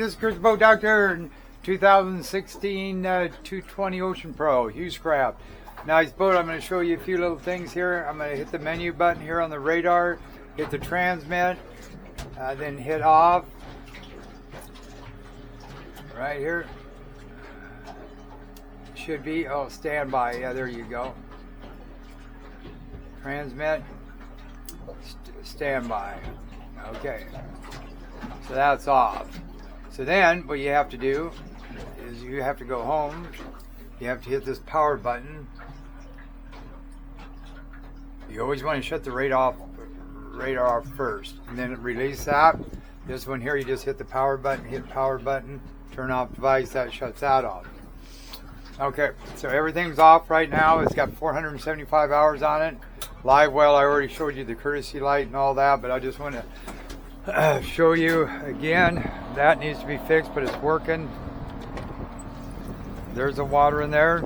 this is Chris Boat Doctor, 2016 220 Ocean Pro, Hewescraft. Nice boat. I'm going to show you a few little things here. I'm going to hit the menu button here on the radar, hit the transmit, then hit off. Right here. Should be, oh, standby. Yeah, there you go. Transmit, standby. Okay. So that's off. So then what you have to do is you have to go home. You have to hit this power button. You always want to shut the radar off first, and then release that. This one here, you just hit the power button, hit power button, turn off device, that shuts that off. Okay, so everything's off right now. It's got 475 hours on it. Live well, I already showed you the courtesy light and all that, but I just want to show you again. That needs to be fixed, but it's working. There's the water in there.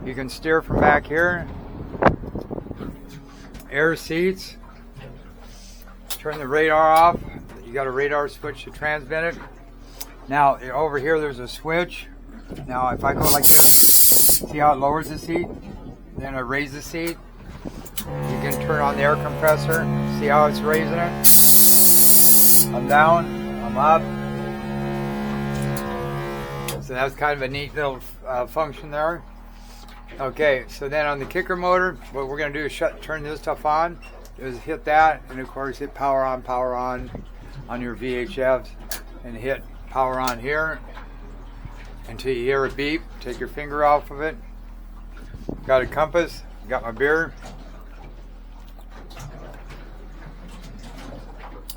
You can steer from back here. Air seats. Turn the radar off. You got a radar switch to transmit it. Now over here there's a switch. Now if I go like this, see how it lowers the seat? Then I raise the seat. You can turn on the air compressor. See how it's raising it? I'm down, I'm up. So that's kind of a neat little function there. Okay, so then on the kicker motor, what we're going to do is turn this stuff on. Is hit that, and of course hit power on your VHFs, and hit power on here until you hear a beep. Take your finger off of it. Got a compass, got my beer.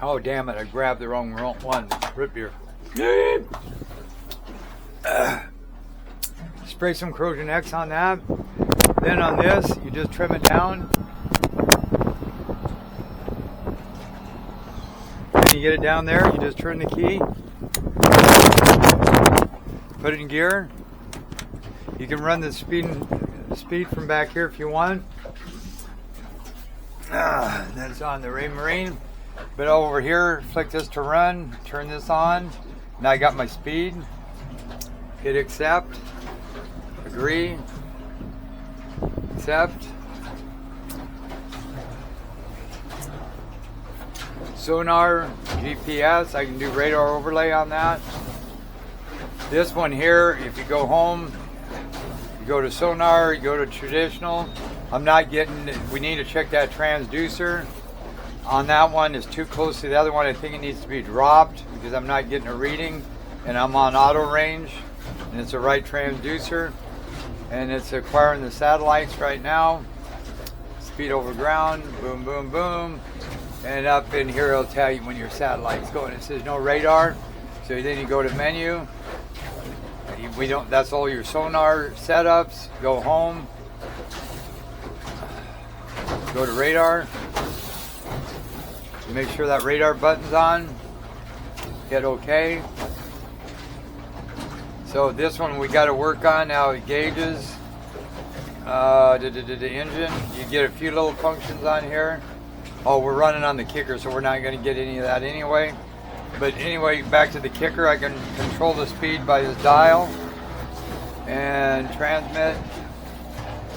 Oh damn it, I grabbed the wrong one. Root beer. Spray some Corrosion X on that. Then on this, you just trim it down. Then you get it down there, you just turn the key. Put it in gear. You can run the speed from back here if you want. That's on the Raymarine. But over here, flick this to run, turn this on. Now I got my speed. Hit accept, agree, accept. Sonar, GPS, I can do radar overlay on that. This one here, if you go home, you go to sonar, you go to traditional. I'm not getting, we need to check that transducer. On that one is too close to the other one. I think it needs to be dropped because I'm not getting a reading, and I'm on auto range, and it's a right transducer, and it's acquiring the satellites right now. Speed over ground, boom, boom, boom, and up in here it'll tell you when your satellite's going. It says no radar, so then you go to menu. We don't. That's all your sonar setups. Go home. Go to radar. Make sure that radar button's on. Hit OK. So this one we got to work on now. It gauges the engine. You get a few little functions on here. Oh, we're running on the kicker, so we're not going to get any of that anyway. But anyway, back to the kicker. I can control the speed by this dial and transmit.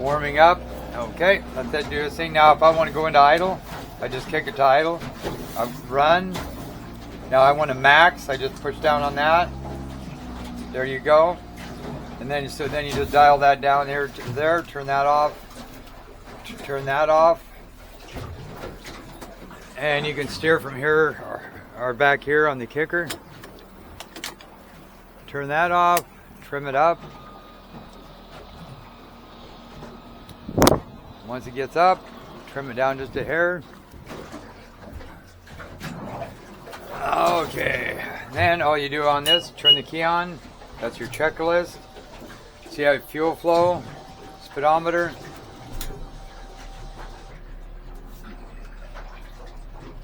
Warming up. Okay, let that do its thing. Now, if I want to go into idle, I just kick it to idle. I run. Now I want to max. I just push down on that. There you go. And then so then you just dial that down here to there. Turn that off. Turn that off. And you can steer from here or back here on the kicker. Turn that off. Trim it up. Once it gets up, trim it down just a hair. Okay, then all you do on this, turn the key on. That's your checklist. See how fuel flow, speedometer.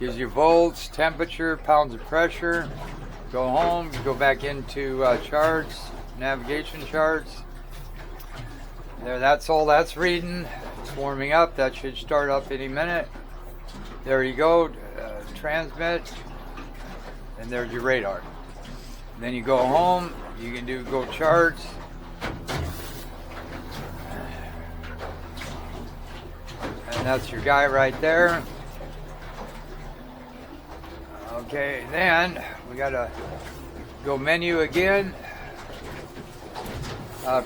Gives you volts, temperature, pounds of pressure. Go home, you go back into charts, navigation charts. There, that's all that's reading. It's warming up. That should start up any minute. There you go. Transmit. And there's your radar. Then you go home, you can do go charts. And that's your guy right there. Okay, then we gotta go menu again.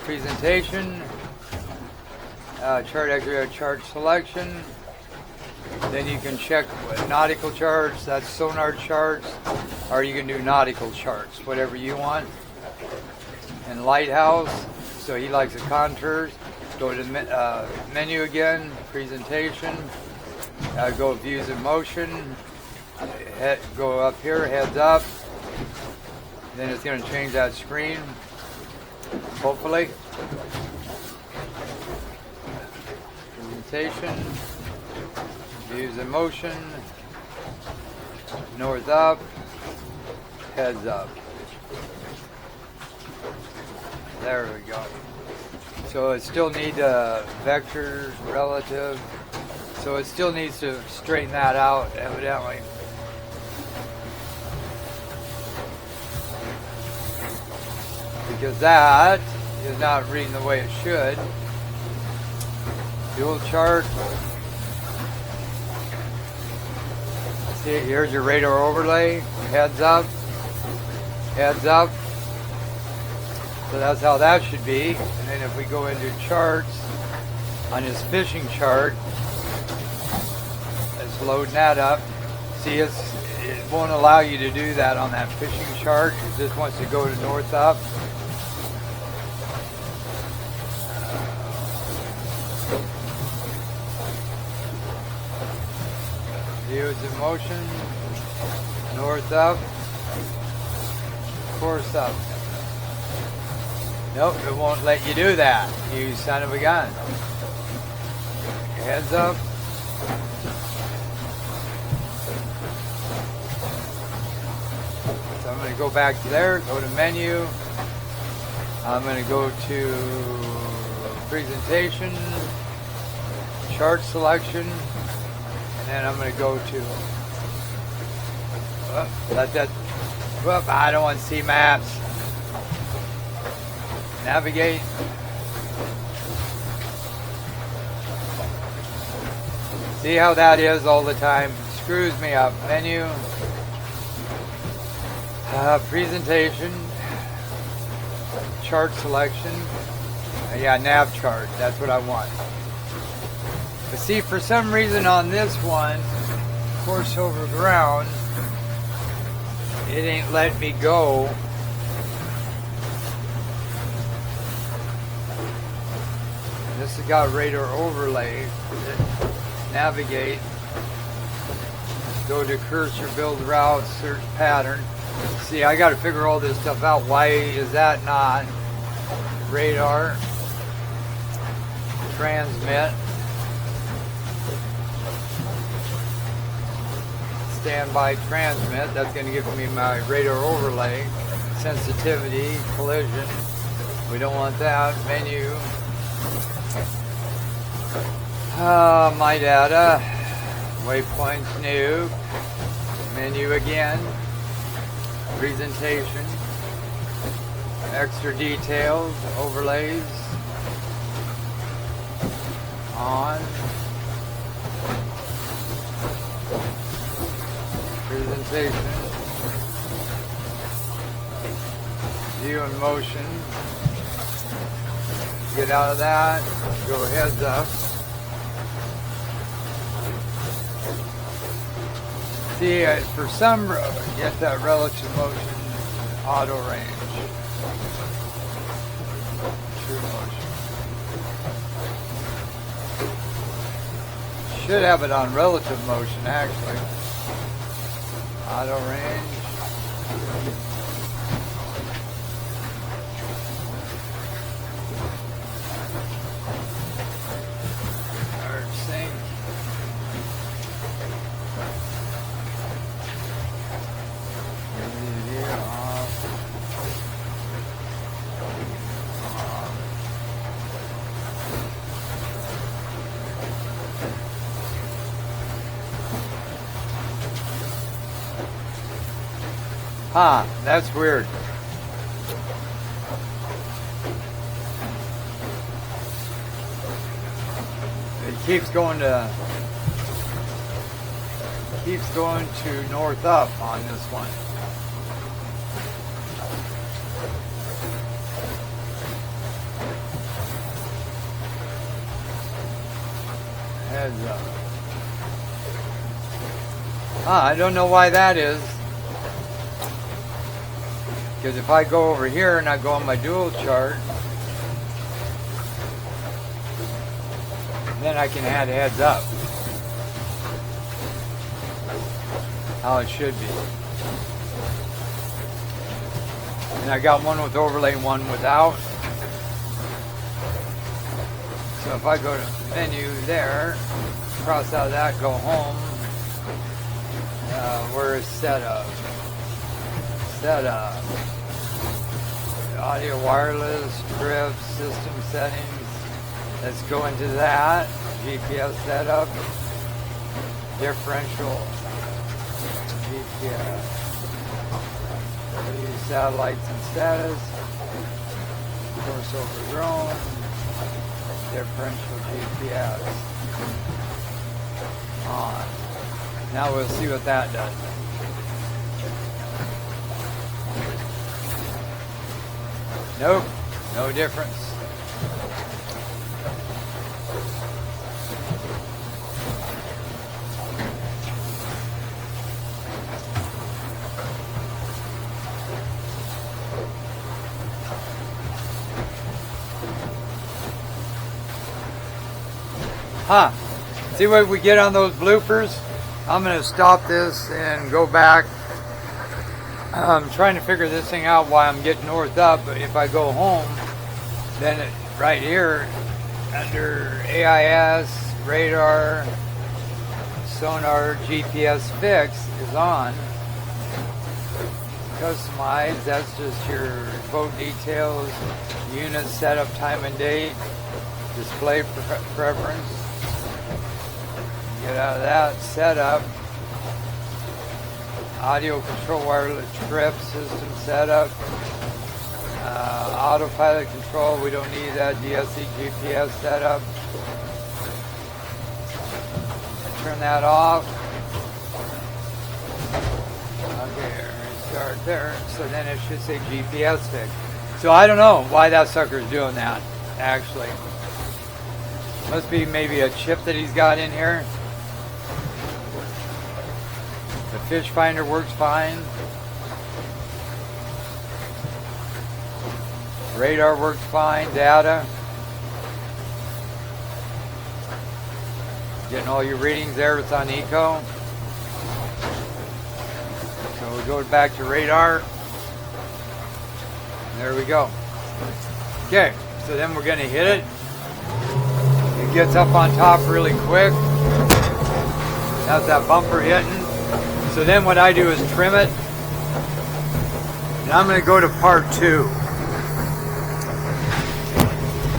Presentation. Chart extra chart selection. Then you can check nautical charts, that's sonar charts, or you can do nautical charts, whatever you want. And lighthouse, so he likes the contours. Go to menu again, presentation, go views in motion, go up here, heads up. Then it's going to change that screen, hopefully. Presentation, views in motion, north up, heads up. There we go. So it still needs vectors, relative. So it still needs to straighten that out, evidently. Because that is not reading the way it should. Dual chart. See, here's your radar overlay. Heads up. Heads up. So that's how that should be. And then if we go into charts, on his fishing chart, it's loading that up. See, it won't allow you to do that on that fishing chart. It just wants to go to north up. Views in motion, north up, course up. Nope, it won't let you do that, you son of a gun. Heads up. So I'm going to go back to there, go to menu. I'm going to go to presentation, chart selection. And then I'm going to go to, I don't want to see maps. Navigate. See how that is all the time? Screws me up. Menu. Presentation. Chart selection. Yeah, nav chart. That's what I want. But see, for some reason on this one, course over ground, it ain't letting me go. This has got radar overlay. Navigate. Go to cursor, build route, search pattern. See, I got to figure all this stuff out. Why is that not? Radar. Transmit. Standby transmit. That's going to give me my radar overlay. Sensitivity, collision. We don't want that. Menu. My data. Waypoints new. Menu again. Presentation. Extra details. Overlays. On. Presentation, view in motion, get out of that, go heads up. See, for some, get that relative motion, auto range, true motion. Should have it on relative motion, actually. Auto range. Start sync. Huh, that's weird. keeps going to north up on this one. Heads up. I don't know why that is. Because if I go over here and I go on my dual chart, then I can add heads up. How it should be. And I got one with overlay and one without. So if I go to menu there, cross out of that, go home. Where is setup? Setup. Audio wireless, trip, system settings. Let's go into that. GPS setup. Differential. GPS. Use satellites and status. Course over drone. Differential GPS. On. Now we'll see what that does. Nope, no difference. See what we get on those bloopers? I'm going to stop this and go back. I'm trying to figure this thing out why I'm getting north up, but if I go home, then right here under AIS, radar, sonar, GPS fix is on. Customize, that's just your boat details, unit setup, time and date, display preference. Get out of that, setup, audio control, wireless trip, system setup, autopilot control, we don't need that, DSC GPS setup. Turn that off. Okay, restart there. So then it should say GPS fix. So I don't know why that sucker's doing that, actually. Must be maybe a chip that he's got in here. The fish finder works fine. Radar works fine. Data. Getting all your readings there. It's on eco. So we go back to radar. There we go. Okay, so then we're going to hit it. It gets up on top really quick. That's that bumper hitting. So then what I do is trim it. And I'm going to go to part 2.